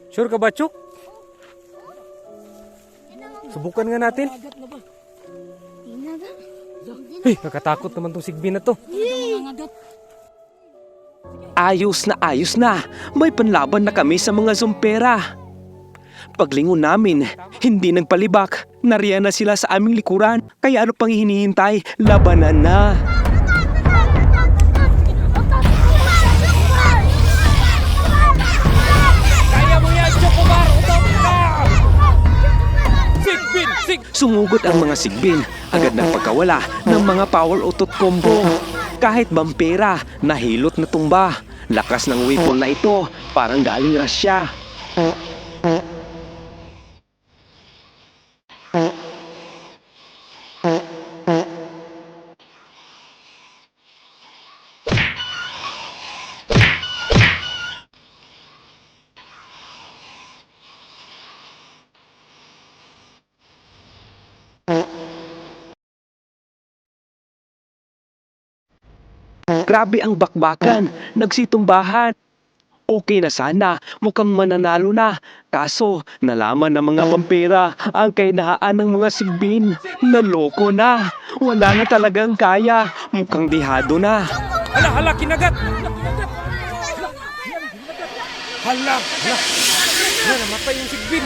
Sure ka ba, Chuk? Subukan nga natin. Hey, nakatakot naman tong sigbin na to. Ayos na. May panlaban na kami sa mga zompera. Paglingon namin, hindi nagpalibak. Nariyan na sila sa aming likuran. Kaya ano pang hinihintay? Labanan na. Kaya mo yan, Chocobar! Utok ka! Sigbin! Sumugot ang mga sigbin. Agad nagpagkawala ng mga power utot combo. Kahit vampira, nahilot na tumba. Lakas ng weapon na ito, parang galing Russia. Grabe ang bakbakan, nagsitumbahan. Okay na sana, mukhang mananalo na. Kaso, nalaman ng mga vampira ang kahinaan ng mga sigbin. Naloko na. Wala na talagang kaya. Mukhang dihado na. Hala, kinagat! Hala! Namatay yung sigbin!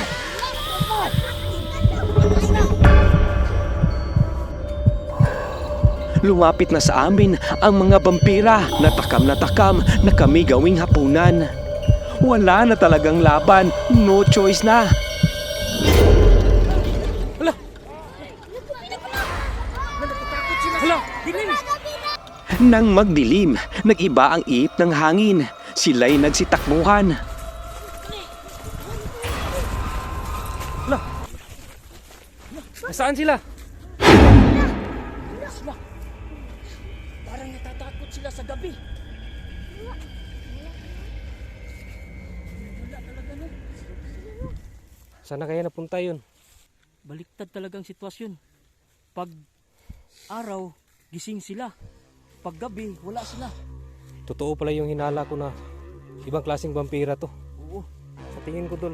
Lumapit na sa amin ang mga vampira. Natakam na kami gawing hapunan. Wala na talagang laban. No choice na. Hala! Dilim! Nang magdilim, nag-iba ang ihip ng hangin. Sila'y nagsitakbuhan. Nasaan sila? Parang natatakot sila sa gabi. Sana kaya napunta yun? Baliktad talagang sitwasyon. Pag araw, gising sila. Pag gabi, wala sila. Totoo pala yung hinala ko na ibang klaseng vampira to. Oo. Sa tingin ko, Dol,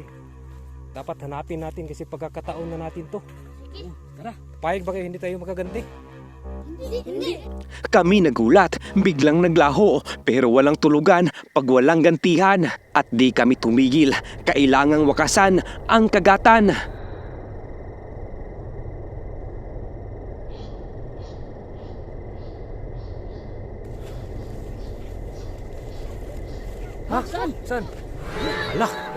dapat hanapin natin kasi pagkakataon na natin to. Oo, tara. Payag ba kayo hindi tayo makaganti? Kami nagulat, biglang naglaho, pero walang tulugan pag walang gantihan. At di kami tumigil, kailangang wakasan ang kagatan. Ha? Saan? Hala!